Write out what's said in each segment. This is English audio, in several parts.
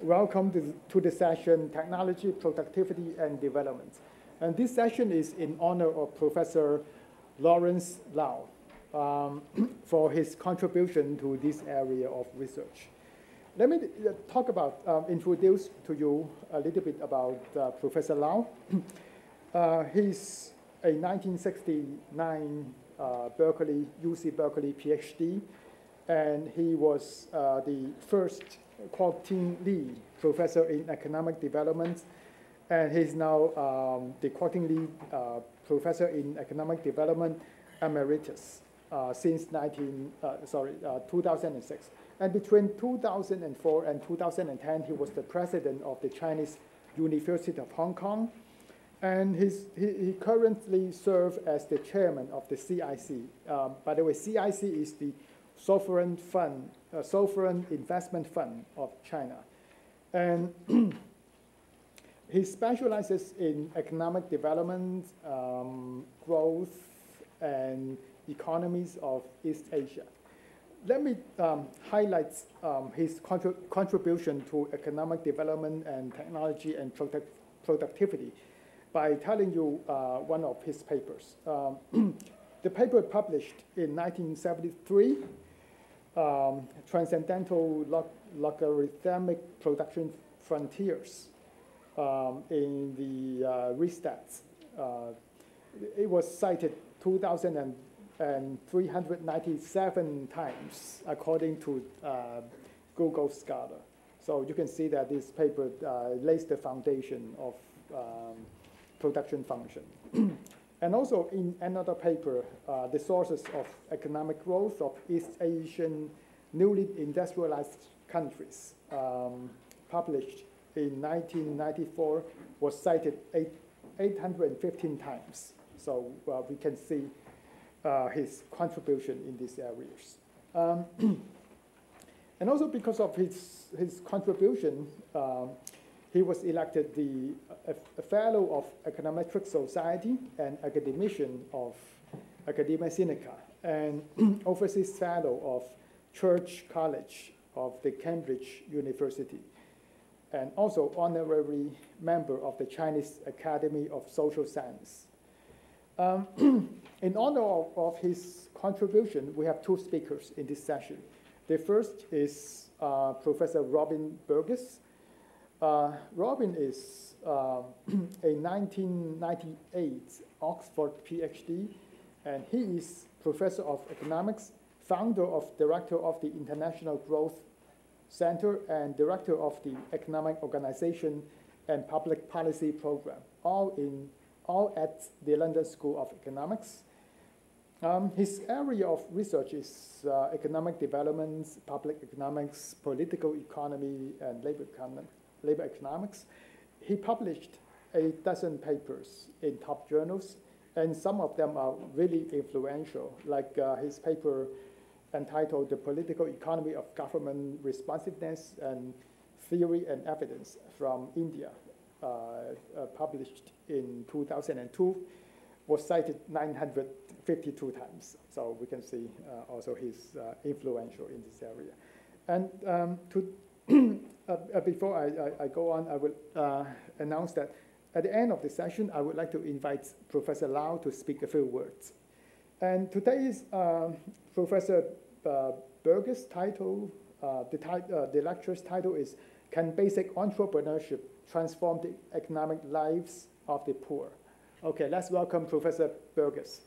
Welcome to the session, Technology, Productivity, and Development. And this session is in honor of Professor Lawrence Lau for his contribution to this area of research. Let me introduce to you a little bit about Professor Lau. He's a 1969 UC Berkeley PhD, and he was the first Quantile professor in economic development, and he's now the Quantile professor in economic development emeritus since 2006. And between 2004 and 2010, he was the president of the Chinese University of Hong Kong, and he currently serves as the chairman of the CIC. By the way, CIC is the sovereign investment fund of China. And he specializes in economic development, growth, and economies of East Asia. Let me highlight his contribution to economic development and technology and productivity by telling you one of his papers. The paper published in 1973, Transcendental Logarithmic Production Frontiers in the Restats. It was cited 2,397 times according to Google Scholar. So you can see that this paper lays the foundation of production function. And also in another paper, the sources of economic growth of East Asian newly industrialized countries, published in 1994, was cited 815 times. So we can see his contribution in these areas. And also because of his contribution, he was elected a fellow of Econometric Society and academician of Academia Sinica, and overseas fellow of Church College of the Cambridge University, and also honorary member of the Chinese Academy of Social Science. In honor of his contribution, we have two speakers in this session. The first is Professor Robin Burgess. Robin is a 1998 Oxford PhD, and he is professor of economics, founder of director of the International Growth Center, and director of the Economic Organization and Public Policy Program, all at the London School of Economics. His area of research is economic development, public economics, political economy, and labor economics. He published a dozen papers in top journals, and some of them are really influential, like his paper entitled The Political Economy of Government Responsiveness and Theory and Evidence from India, published in 2002, was cited 952 times. So we can see also he's influential in this area. And before I go on, I will announce that at the end of the session, I would like to invite Professor Lau to speak a few words. And today's Professor Burgess' title, the lecture's title is Can Basic Entrepreneurship Transform the Economic Lives of the Poor? Okay, let's welcome Professor Burgess.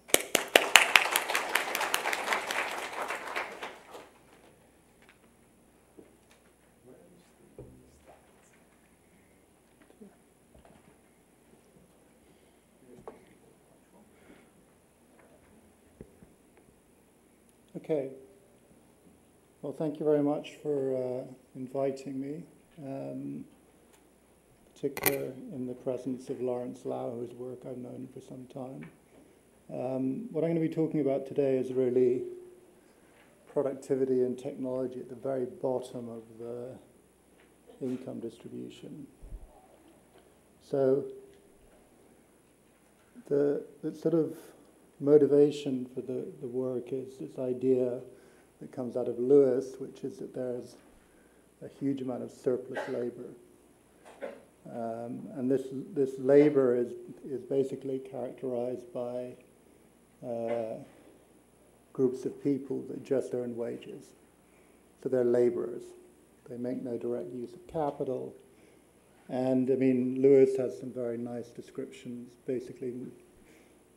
Okay. Well, thank you very much for inviting me, particularly in the presence of Lawrence Lau, whose work I've known for some time. What I'm going to be talking about today is really productivity and technology at the very bottom of the income distribution. So the sort of motivation for the work is this idea that comes out of Lewis, which is that there's a huge amount of surplus labor. And this labor is basically characterized by groups of people that just earn wages. So they're laborers. They make no direct use of capital. And I mean, Lewis has some very nice descriptions, basically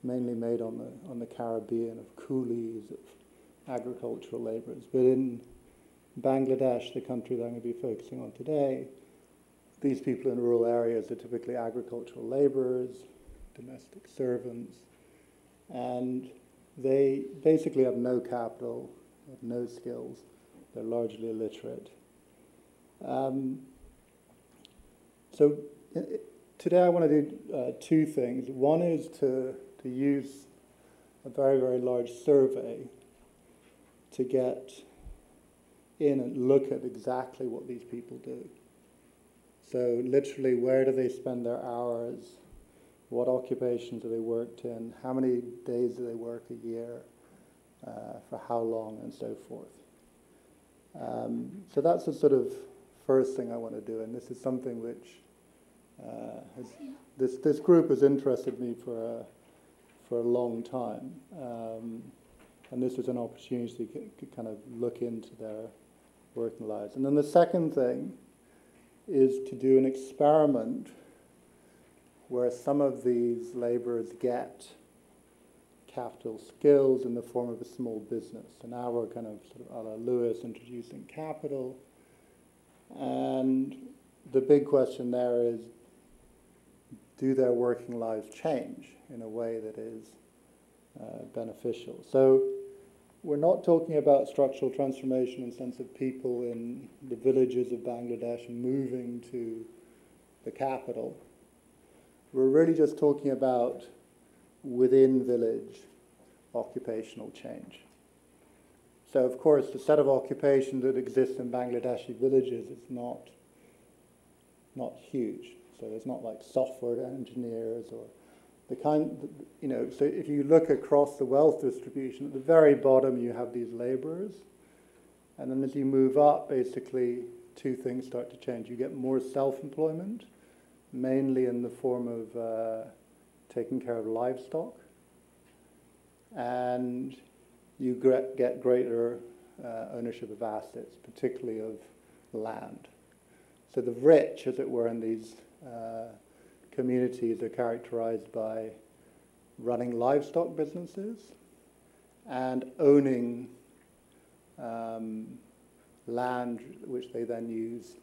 mainly made on the Caribbean, of coolies, of agricultural laborers. But in Bangladesh, the country that I'm going to be focusing on today, these people in rural areas are typically agricultural laborers, domestic servants, and they basically have no capital, have no skills. They're largely illiterate. So today I want to do two things. One is to use a very, very large survey to get in and look at exactly what these people do. So literally, where do they spend their hours? What occupations do they work in? How many days do they work a year? For how long, and so forth. So that's the sort of first thing I want to do, and this is something which this group has interested me for a long time, and this was an opportunity to kind of look into their working lives. And then the second thing is to do an experiment where some of these laborers get capital skills in the form of a small business. So now we're kind of sort of a la Lewis introducing capital. And the big question there is, do their working lives change in a way that is beneficial? So we're not talking about structural transformation in the sense of people in the villages of Bangladesh moving to the capital. We're really just talking about within village occupational change. So of course the set of occupations that exists in Bangladeshi villages is not huge. So there's not like software engineers or the kind, so if you look across the wealth distribution, at the very bottom you have these laborers, and then as you move up, basically two things start to change. You get more self-employment, mainly in the form of taking care of livestock, and you get greater ownership of assets, particularly of land. So the rich, as it were, in these communities are characterized by running livestock businesses and owning land which they then use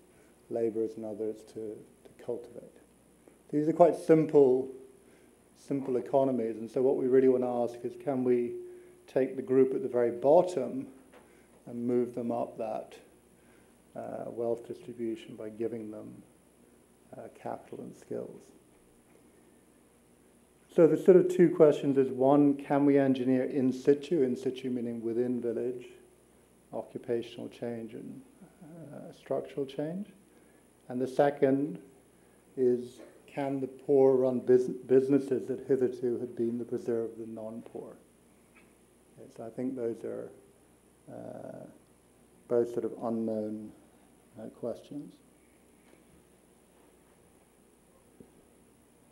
laborers and others to cultivate. These are quite simple economies, and so what we really want to ask is, can we take the group at the very bottom and move them up that wealth distribution by giving them capital and skills? So the sort of two questions is, one, can we engineer in situ meaning within village, occupational change and structural change? And the second is, can the poor run businesses that hitherto had been the preserve of the non-poor? Okay, so I think those are both sort of unknown questions.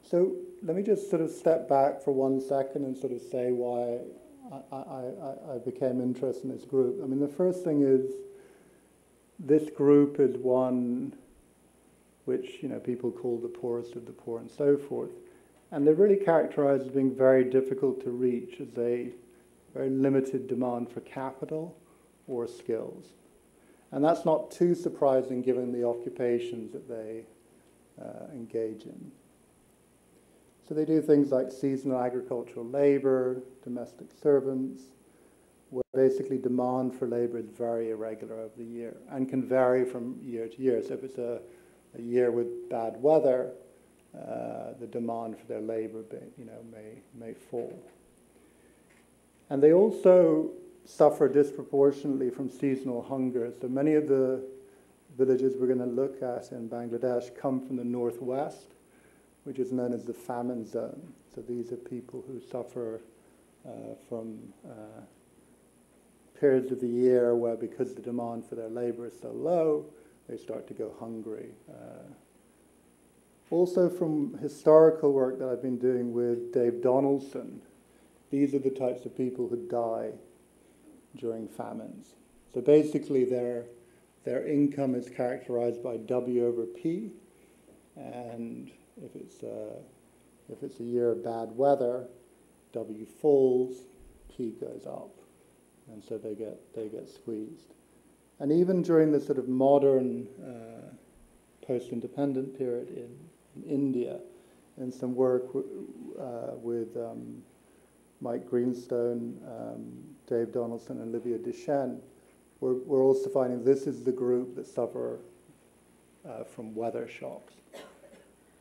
So let me just sort of step back for 1 second and sort of say why I became interested in this group. I mean, the first thing is, this group is one which, people call the poorest of the poor and so forth. And they're really characterized as being very difficult to reach, as a very limited demand for capital or skills. And that's not too surprising given the occupations that they engage in. So they do things like seasonal agricultural labor, domestic servants, where basically demand for labor is very irregular over the year and can vary from year to year. So if it's a year with bad weather, the demand for their labor may fall. And they also suffer disproportionately from seasonal hunger. So many of the villages we're going to look at in Bangladesh come from the northwest, which is known as the famine zone. So these are people who suffer from periods of the year where, because the demand for their labor is so low, they start to go hungry. Also from historical work that I've been doing with Dave Donaldson, these are the types of people who die during famines. So basically their income is characterized by W over P, and if it's a year of bad weather, W falls, P goes up, and so they get squeezed. And even during the sort of modern post-independent period in India, in some work with Mike Greenstone, Dave Donaldson, and Livia Duchesne, we're also finding this is the group that suffer from weather shocks.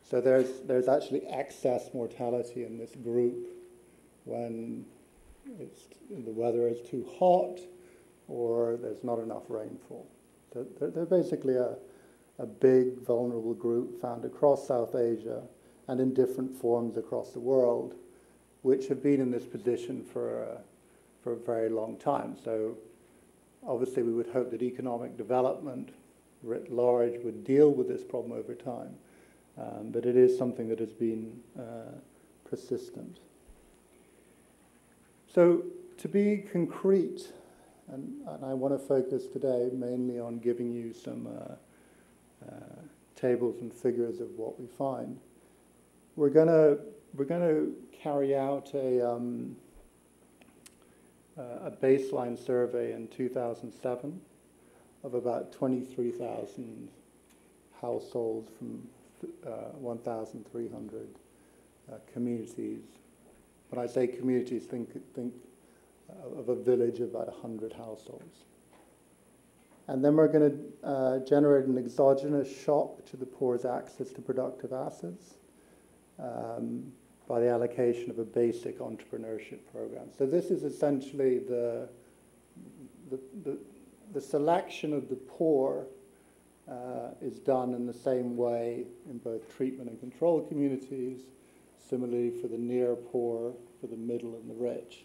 So there's actually excess mortality in this group when the weather is too hot or there's not enough rainfall. So they're basically a big vulnerable group found across South Asia and in different forms across the world, which have been in this position for a very long time. So obviously we would hope that economic development writ large would deal with this problem over time, but it is something that has been persistent. So to be concrete, and I want to focus today mainly on giving you some tables and figures of what we find. We're going to carry out a baseline survey in 2007 of about 23,000 households from 1,300 communities. When I say communities, think of a village of about 100 households. And then we're going to generate an exogenous shock to the poor's access to productive assets by the allocation of a basic entrepreneurship program. So this is essentially the selection of the poor is done in the same way in both treatment and control communities, similarly for the near poor, for the middle and the rich.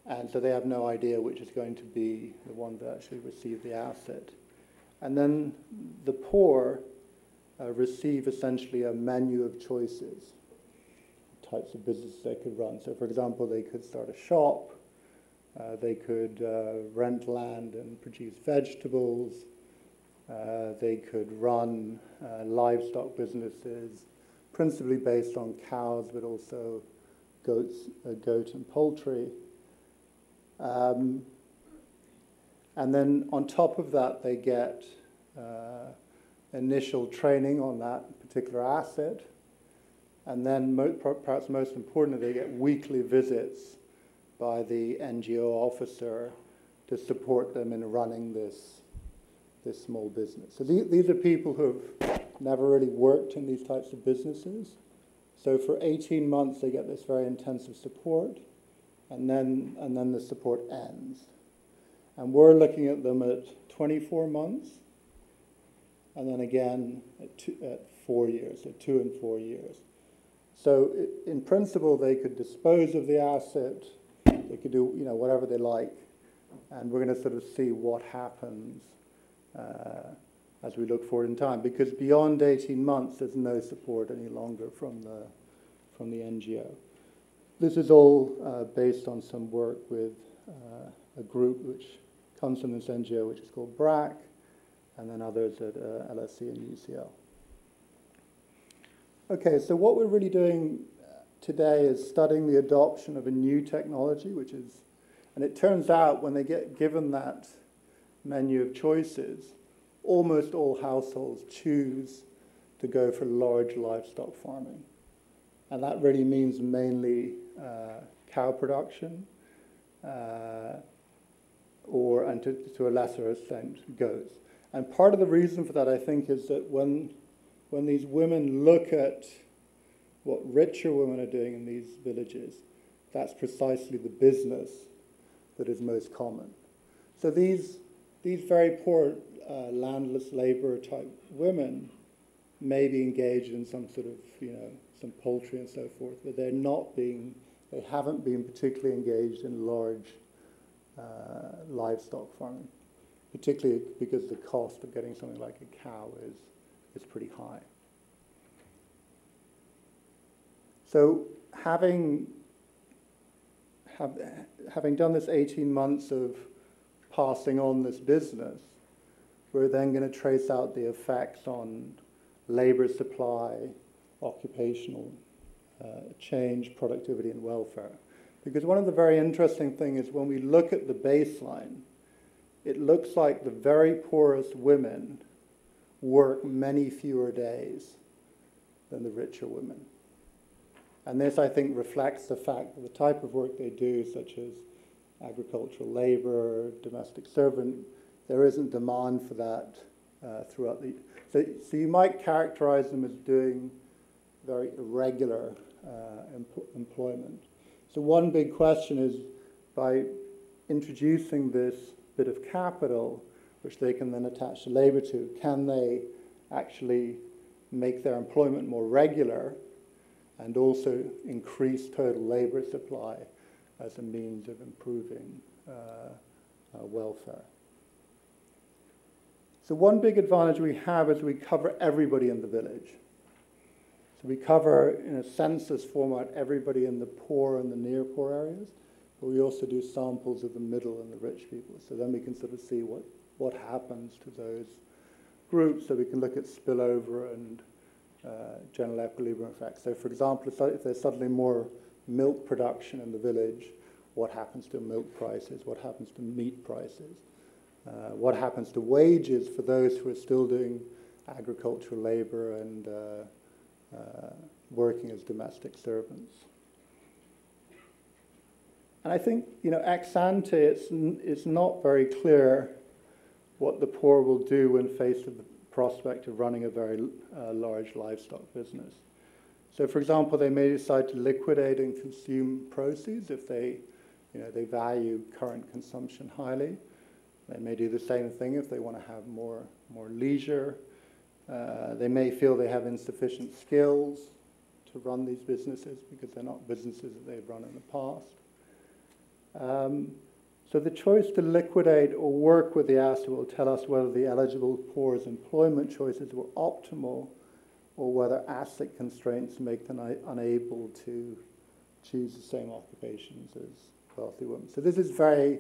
And so they have no idea which is going to be the one that actually receive the asset. And then the poor receive essentially a menu of choices, types of businesses they could run. So for example, they could start a shop, they could rent land and produce vegetables, they could run livestock businesses, principally based on cows, but also goat and poultry. And then on top of that, they get initial training on that particular asset. And then perhaps most importantly, they get weekly visits by the NGO officer to support them in running this small business. So these are people who have never really worked in these types of businesses. So for 18 months, they get this very intensive support. And then the support ends. And we're looking at them at 24 months, and then again at 4 years, so 2 and 4 years. So in principle, they could dispose of the asset, they could do whatever they like, and we're going to sort of see what happens as we look forward in time. Because beyond 18 months, there's no support any longer from the NGO. This is all based on some work with a group which comes from this NGO, which is called BRAC, and then others at LSE and UCL. Okay, so what we're really doing today is studying the adoption of a new technology, and it turns out when they get given that menu of choices, almost all households choose to go for large livestock farming. And that really means mainly cow production, and to a lesser extent, goats. And part of the reason for that, I think, is that when these women look at what richer women are doing in these villages, that's precisely the business that is most common. So these very poor landless labor type women may be engaged in some sort of, some poultry and so forth, but they haven't been particularly engaged in large livestock farming, particularly because the cost of getting something like a cow is pretty high. So having done this 18 months of passing on this business, we're then going to trace out the effects on labor supply, occupational change, productivity, and welfare. Because one of the very interesting things is when we look at the baseline, it looks like the very poorest women work many fewer days than the richer women. And this, I think, reflects the fact that the type of work they do, such as agricultural labor, domestic servant, there isn't demand for that throughout the... So you might characterize them as doing very irregular employment. So one big question is, by introducing this bit of capital, which they can then attach to labor to, can they actually make their employment more regular and also increase total labor supply as a means of improving welfare? So one big advantage we have is we cover everybody in the village. So we cover, in a census format, everybody in the poor and the near poor areas, but we also do samples of the middle and the rich people. So then we can sort of see what happens to those groups, so we can look at spillover and general equilibrium effects. So for example, if there's suddenly more milk production in the village, what happens to milk prices? What happens to meat prices? What happens to wages for those who are still doing agricultural labor and working as domestic servants? And I think, ex ante, it's not very clear what the poor will do when faced with the prospect of running a very large livestock business. So, for example, they may decide to liquidate and consume proceeds if they value current consumption highly. They may do the same thing if they want to have more leisure. They may feel they have insufficient skills to run these businesses because they're not businesses that they've run in the past. So the choice to liquidate or work with the asset will tell us whether the eligible poor's employment choices were optimal or whether asset constraints make them unable to choose the same occupations as wealthy women. So this is very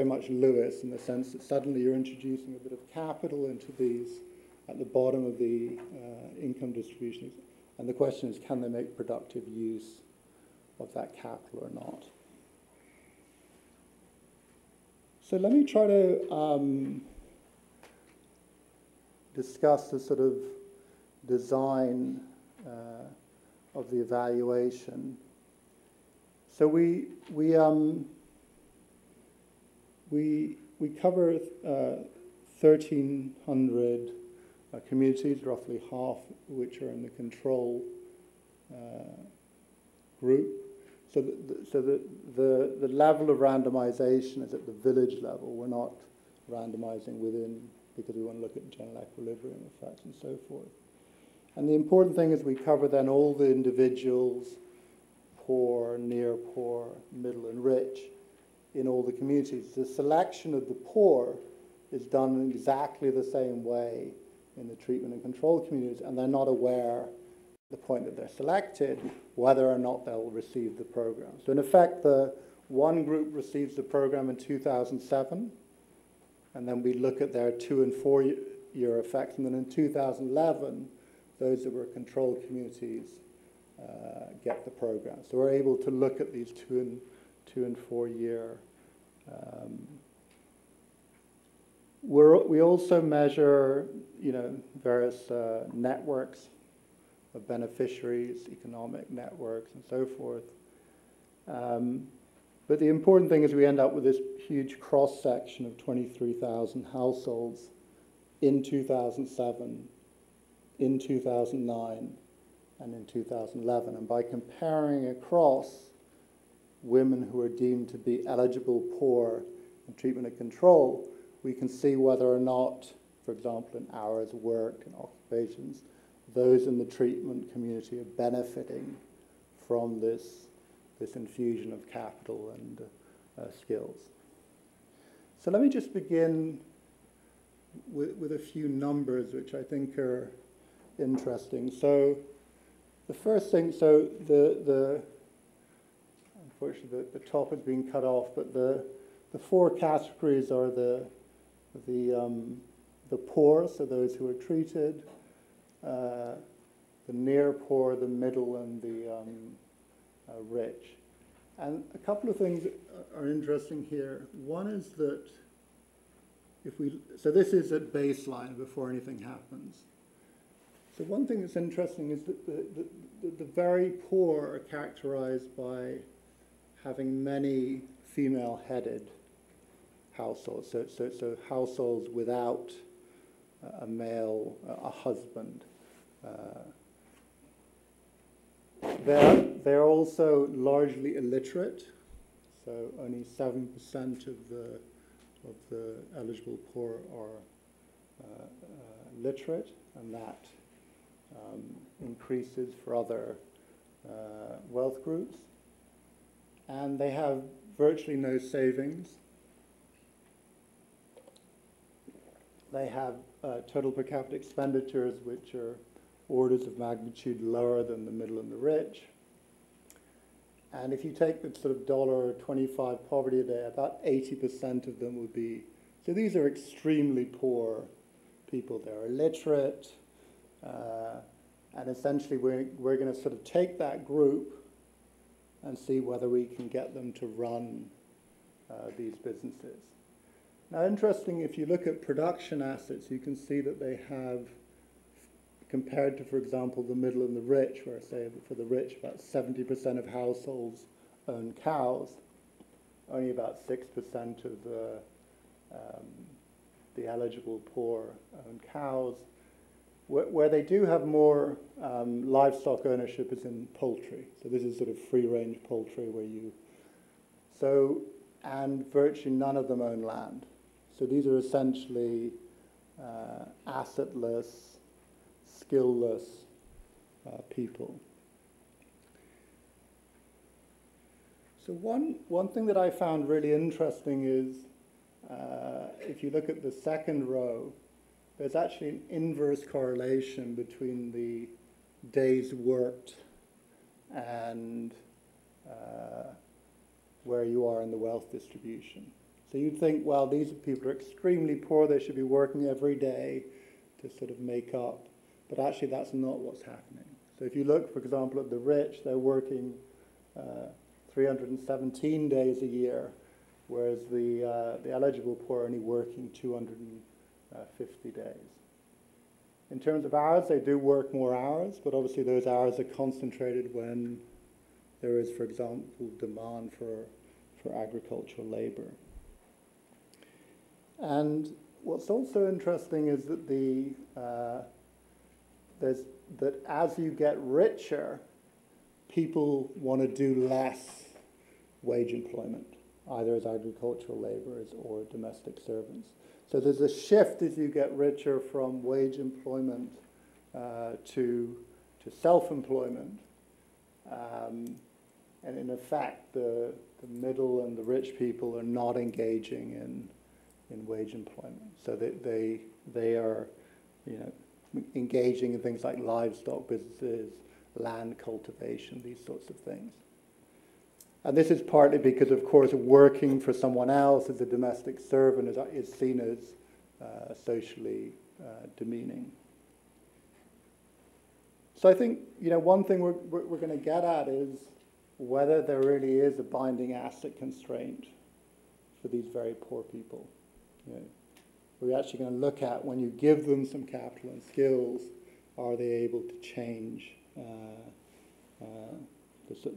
much Lewis in the sense that suddenly you're introducing a bit of capital into these at the bottom of the income distribution. And the question is, can they make productive use of that capital or not? So let me try to discuss the sort of design of the evaluation. So we cover 1,300 communities, roughly half which are in the control group. So the level of randomization is at the village level. We're not randomizing within because we want to look at general equilibrium effects and so forth. And the important thing is we cover then all the individuals, poor, near poor, middle, and rich, in all the communities. The selection of the poor is done in exactly the same way in the treatment and control communities, and they're not aware at the point that they're selected whether or not they'll receive the program. So in effect, the one group receives the program in 2007, and then we look at their 2 and 4 year effects, and then in 2011, those that were control communities get the program. So we're able to look at these 2 and 4 year. We also measure, various networks of beneficiaries, economic networks, and so forth. But the important thing is we end up with this huge cross-section of 23,000 households in 2007, in 2009, and in 2011. And by comparing across women who are deemed to be eligible poor in treatment and control, we can see whether or not, for example, in hours worked and occupations, those in the treatment community are benefiting from this infusion of capital and skills. So let me just begin with a few numbers which I think are interesting. So the first thing, so unfortunately the top has been cut off, but the four categories are the poor, so those who are treated, the near poor, the middle, and the rich. And a couple of things are interesting here. One is that so this is at baseline before anything happens. So one thing that's interesting is that the very poor are characterized by having many female-headed households. So households without a male, a husband. They're also largely illiterate. So only 7% of the eligible poor are literate, and that increases for other wealth groups. And they have virtually no savings. They have total per capita expenditures which are orders of magnitude lower than the middle and the rich. And if you take the sort of $1.25 poverty a day, about 80% of them would be, so these are extremely poor people. They're illiterate, and essentially we're going to sort of take that group and see whether we can get them to run these businesses. Now, interesting, if you look at production assets, you can see that they have, compared to, for example, the middle and the rich, where, say, for the rich, about 70% of households own cows, only about 6% of the eligible poor own cows. Where they do have more livestock ownership is in poultry. So this is sort of free-range poultry where and virtually none of them own land. So these are essentially assetless, skillless people. So one thing that I found really interesting is if you look at the second row, there's actually an inverse correlation between the days worked and where you are in the wealth distribution. So you'd think, well, these people are extremely poor, they should be working every day to sort of make up. But actually that's not what's happening. So if you look, for example, at the rich, they're working 317 days a year, whereas the eligible poor are only working 250 days. In terms of hours, they do work more hours, but obviously those hours are concentrated when there is, for example, demand for agricultural labor. And what's also interesting is that that as you get richer, people want to do less wage employment, either as agricultural laborers or domestic servants. So there's a shift as you get richer from wage employment to self-employment. And in effect, the middle and the rich people are not engaging in wage employment. So they are, engaging in things like livestock businesses, land cultivation, these sorts of things. And this is partly because, of course, working for someone else as a domestic servant is seen as socially demeaning. So I think, one thing we're going to get at is whether there really is a binding asset constraint for these very poor people. We're actually going to look at, when you give them some capital and skills, are they able to change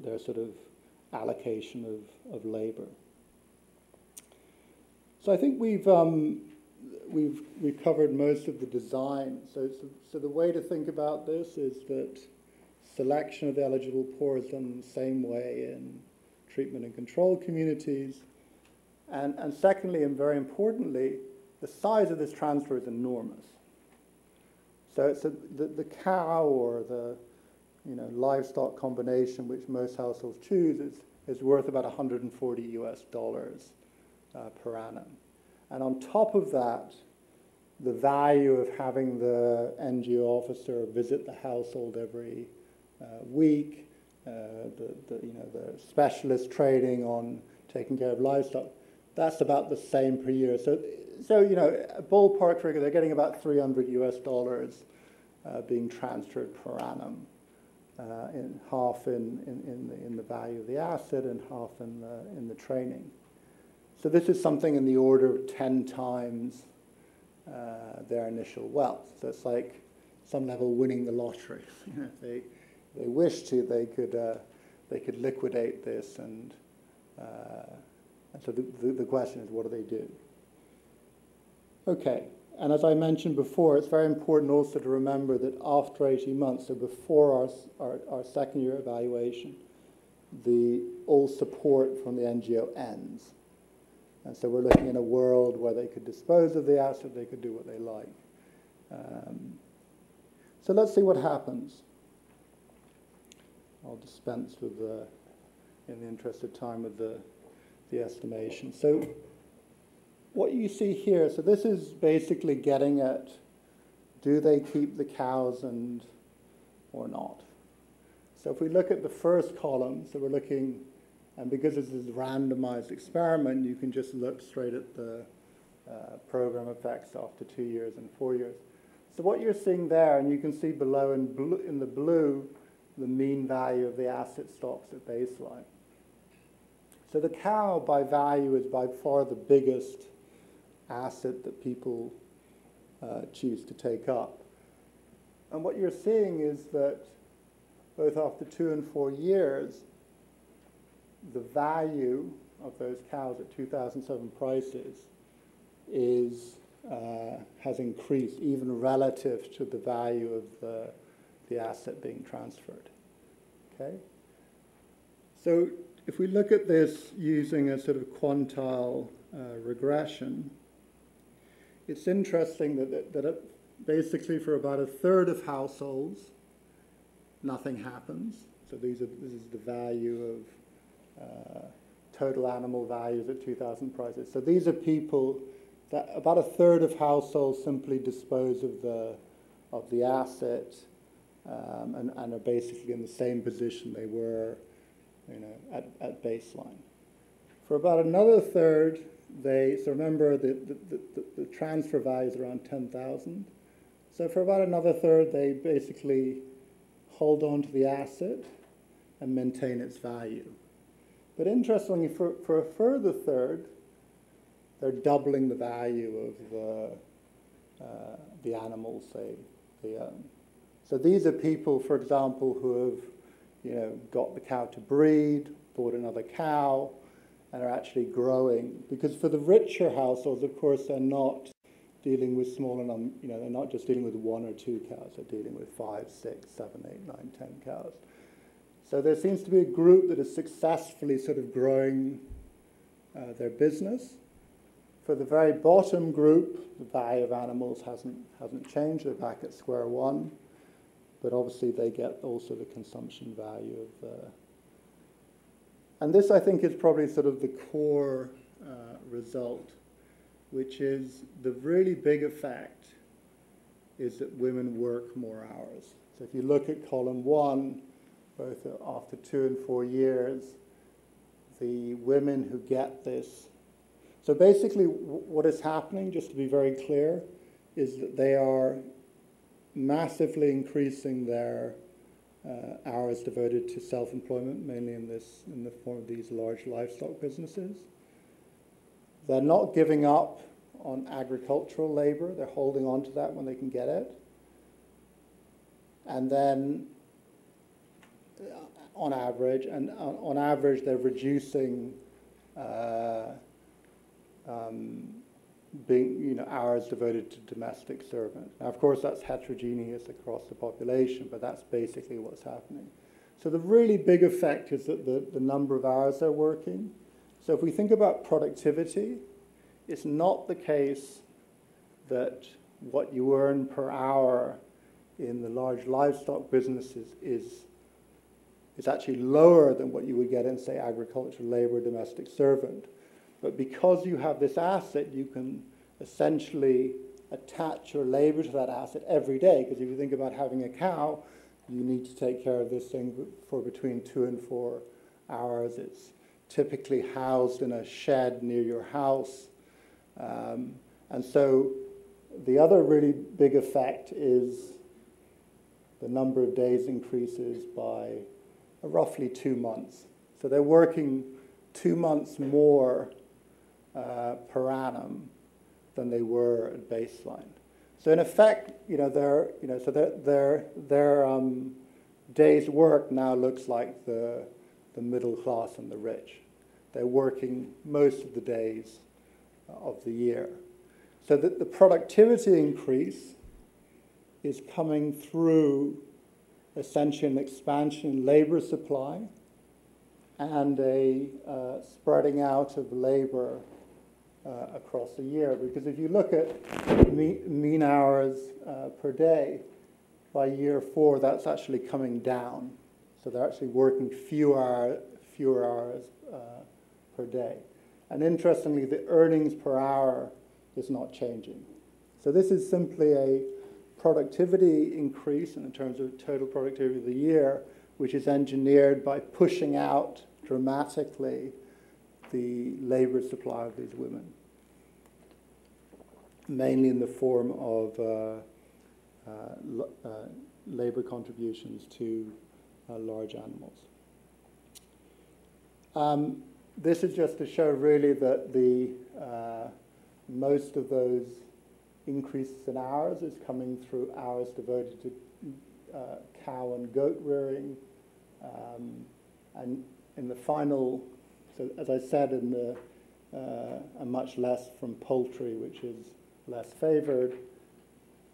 their sort of allocation of labor. So I think we've covered most of the design. So the way to think about this is that selection of the eligible poor is done the same way in treatment and control communities. And secondly, and very importantly, the size of this transfer is enormous. So the cow or the livestock combination, which most households choose, is worth about $140 US per annum. And on top of that, the value of having the NGO officer visit the household every week, the specialist training on taking care of livestock, that's about the same per year. So a ballpark figure, they're getting about $300 being transferred per annum, half in the value of the asset and half in the training. So this is something in the order of 10 times their initial wealth. So it's like some level winning the lottery. If they wish to, they could liquidate this, and so the question is, what do they do? Okay, and as I mentioned before, it's very important also to remember that after 18 months, so before our second year evaluation, all support from the NGO ends. And so we're looking in a world where they could dispose of the asset, they could do what they like. So let's see what happens. I'll dispense with in the interest of time, with the estimation. So what you see here, so this is basically getting at, do they keep the cows or not? So if we look at the first column, so we're looking, and because this is a randomized experiment, you can just look straight at the program effects after 2 years and 4 years. So what you're seeing there, and you can see below in the blue, the mean value of the asset stocks at baseline. So the cow, by value, is by far the biggest asset that people choose to take up. And what you're seeing is that both after 2 and 4 years, the value of those cows at 2007 prices has increased, even relative to the value of the asset being transferred. Okay? So if we look at this using a sort of quantile regression, it's interesting that basically for about a third of households, nothing happens. So this is the value of total animal values at 2000 prices. So these are people that about a third of households simply dispose of the asset and are basically in the same position they were, at baseline. For about another third, so remember the transfer value is around 10,000. So for about another third, they basically hold on to the asset and maintain its value. But interestingly, for a further third, they're doubling the value of the animals they own. So these are people, for example, who have got the cow to breed, bought another cow, and are actually growing. Because for the richer households, of course, they're not dealing with smaller they're not just dealing with 1 or 2 cows, they're dealing with 5, 6, 7, 8, 9, 10 cows. So there seems to be a group that is successfully sort of growing their business. For the very bottom group, the value of animals hasn't changed, they're back at square one, but obviously they get also the consumption value of and this, I think, is probably sort of the core result, which is the really big effect is that women work more hours. So if you look at column 1, both after 2 and 4 years, the women who get this. So basically what is happening, just to be very clear, is that they are massively increasing their hours devoted to self-employment, mainly in the form of these large livestock businesses. They're not giving up on agricultural labor. They're holding on to that when they can get it. And then on average, they're reducing hours devoted to domestic servants. Now, of course, that's heterogeneous across the population, but that's basically what's happening. So the really big effect is that the number of hours they're working. So if we think about productivity, it's not the case that what you earn per hour in the large livestock businesses is actually lower than what you would get in, say, agricultural labor, domestic servant. But because you have this asset, you can essentially attach your labor to that asset every day. Because if you think about having a cow, you need to take care of this thing for between 2 and 4 hours. It's typically housed in a shed near your house. And so the other really big effect is the number of days increases by roughly 2 months. So they're working 2 months more per annum than they were at baseline. So in effect, their day's work now looks like the middle class and the rich. They're working most of the days of the year. So that the productivity increase is coming through essentially an expansion in labor supply and a spreading out of labor across the year. Because if you look at mean hours per day, by year 4, that's actually coming down. So they're actually working fewer hours per day. And interestingly, the earnings per hour is not changing. So this is simply a productivity increase in terms of total productivity of the year, which is engineered by pushing out dramatically the labor supply of these women, mainly in the form of labor contributions to large animals. This is just to show really that the most of those increases in hours is coming through hours devoted to cow and goat rearing. And in the final, so as I said, in the and much less from poultry, which is less favored.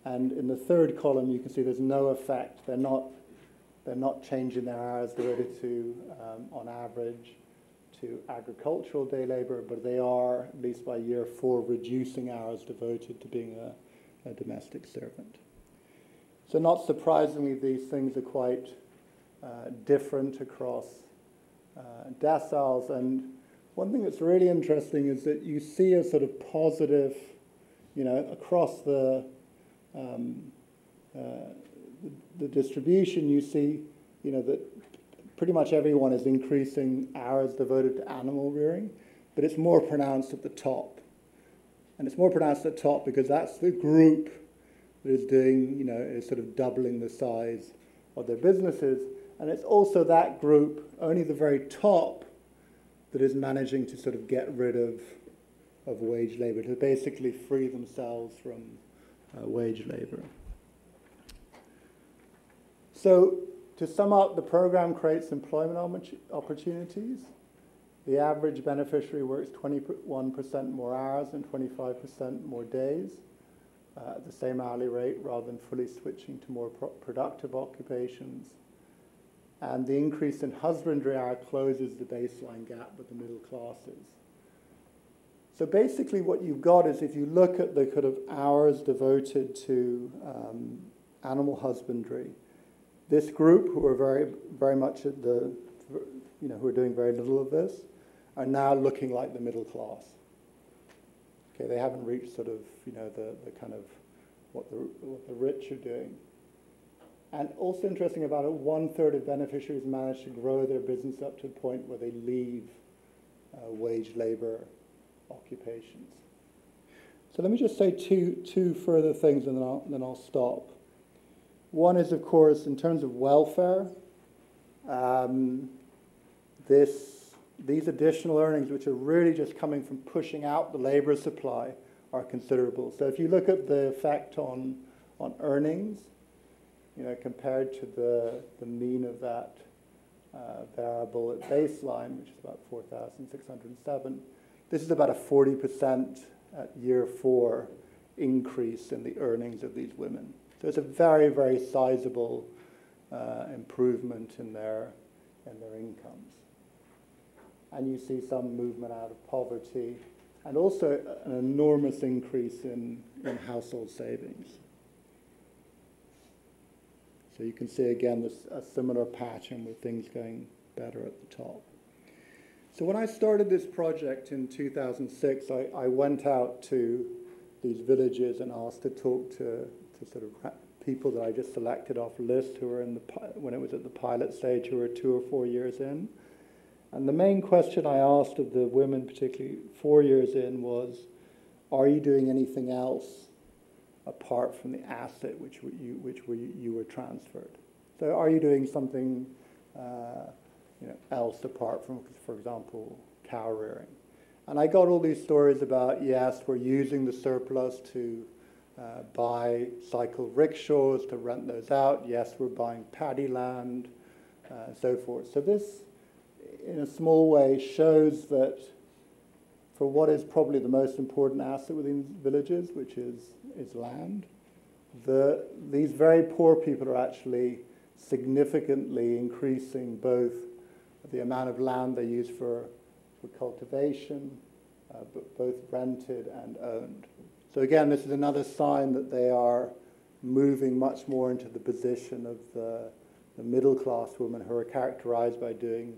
And in the third column, you can see there's no effect. They're not changing their hours devoted to, on average, to agricultural day labor, but they are, at least by year 4, reducing hours devoted to being a domestic servant. So not surprisingly, these things are quite different across deciles. And one thing that's really interesting is that you see a sort of positive, across the distribution, you see, that pretty much everyone is increasing hours devoted to animal rearing, but it's more pronounced at the top. And it's more pronounced at the top because that's the group that is doing, is sort of doubling the size of their businesses. And it's also that group, only the very top, that is managing to sort of get rid of wage labor, to basically free themselves from wage labor. So to sum up, the program creates employment opportunities. The average beneficiary works 21% more hours and 25% more days at the same hourly rate, rather than fully switching to more productive occupations. And the increase in husbandry hour closes the baseline gap with the middle classes. So basically what you've got is, if you look at the kind of hours devoted to animal husbandry, this group, who are very, very much at the, who are doing very little of this, are now looking like the middle class. Okay, they haven't reached sort of, the kind of what the rich are doing. And also interesting about it, 1/3 of beneficiaries manage to grow their business up to a point where they leave wage labor occupations. So let me just say two further things, and then I'll stop. One is, of course, in terms of welfare, these additional earnings, which are really just coming from pushing out the labor supply, are considerable. So if you look at the effect on earnings, compared to the mean of that variable at baseline, which is about 4,607, this is about a 40% at year 4 increase in the earnings of these women. So it's a very, very sizable improvement in their incomes. And you see some movement out of poverty, and also an enormous increase in household savings. So you can see again a similar pattern with things going better at the top. So when I started this project in 2006, I went out to these villages and asked to talk to sort of people that I just selected off a list who were in when it was at the pilot stage, who were 2 or 4 years in. And the main question I asked of the women, particularly 4 years in, was, are you doing anything else apart from the asset which you were transferred? So are you doing something else apart from, for example, cow rearing? And I got all these stories about, yes, we're using the surplus to buy cycle rickshaws, to rent those out. Yes, we're buying paddy land, and so forth. So this, in a small way, shows that for what is probably the most important asset within villages, which is land, these very poor people are actually significantly increasing both the amount of land they use for cultivation, both rented and owned. So again, this is another sign that they are moving much more into the position of the middle-class women, who are characterized by doing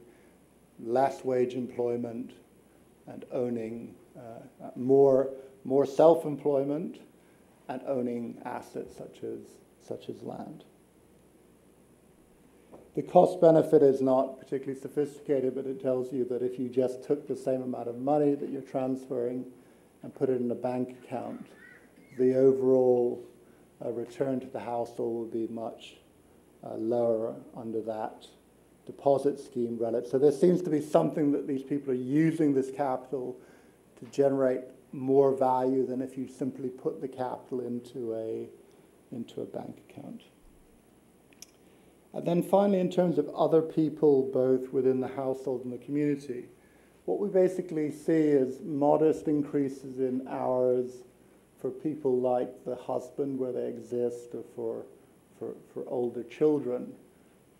less wage employment and owning more self-employment and owning assets such as land. The cost benefit is not particularly sophisticated, but it tells you that if you just took the same amount of money that you're transferring and put it in a bank account, the overall return to the household will be much lower under that deposit scheme relative. So there seems to be something that these people are using this capital to generate more value than if you simply put the capital into a bank account. And then finally, in terms of other people, both within the household and the community, what we basically see is modest increases in hours for people like the husband where they exist, or for older children.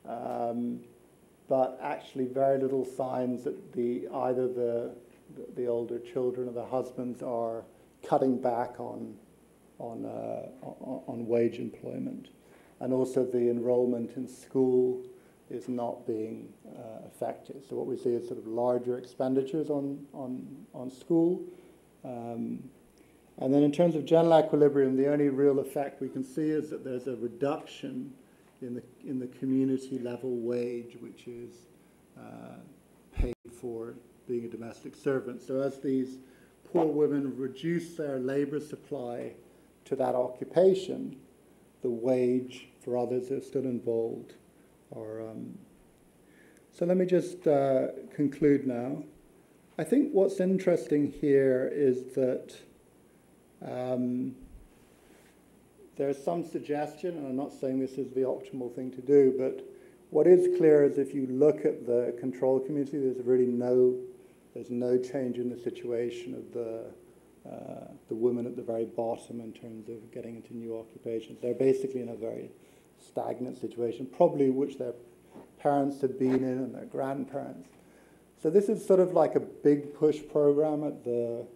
But actually very little signs that either the older children or the husbands are cutting back on wage employment. And also the enrollment in school is not being affected. So what we see is sort of larger expenditures on school. And then in terms of general equilibrium, the only real effect we can see is that there's a reduction in the community level wage, which is paid for being a domestic servant. So as these poor women reduce their labor supply to that occupation, the wage for others that are still involved are... So let me just conclude now. I think what's interesting here is that there's some suggestion, and I'm not saying this is the optimal thing to do, but what is clear is if you look at the control community, there's really no change in the situation of the women at the very bottom in terms of getting into new occupations. They're basically in a very stagnant situation, probably which their parents had been in and their grandparents. So this is sort of like a big push program at the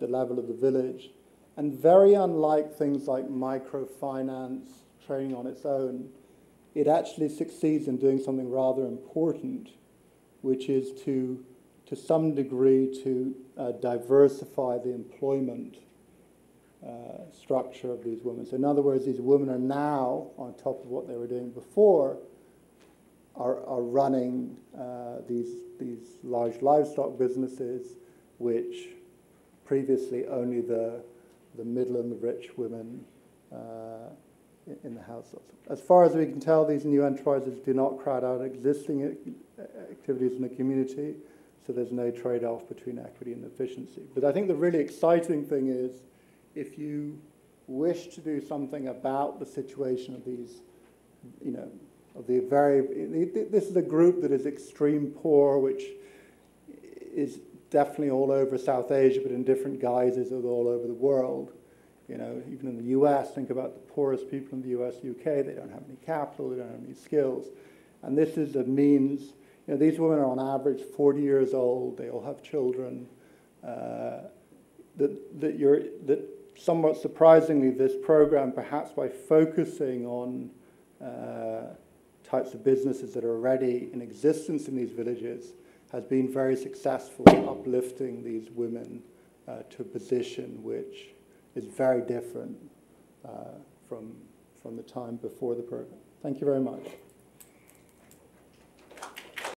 level of the village. And very unlike things like microfinance training on its own, it actually succeeds in doing something rather important, which is to some degree to diversify the employment structure of these women. So in other words, these women are now, on top of what they were doing before, are running these large livestock businesses, which previously only the middle and the rich women in the household. As far as we can tell, these new enterprises do not crowd out existing activities in the community, so there's no trade-off between equity and efficiency. But I think the really exciting thing is, if you wish to do something about the situation of these, this is a group that is extreme poor, which is definitely all over South Asia, but in different guises all over the world. Even in the US, think about the poorest people in the US, UK, they don't have any capital, they don't have any skills. And this is a means, these women are on average 40 years old, they all have children, that somewhat surprisingly, this program, perhaps by focusing on types of businesses that are already in existence in these villages, has been very successful in uplifting these women to a position which is very different from the time before the program. Thank you very much.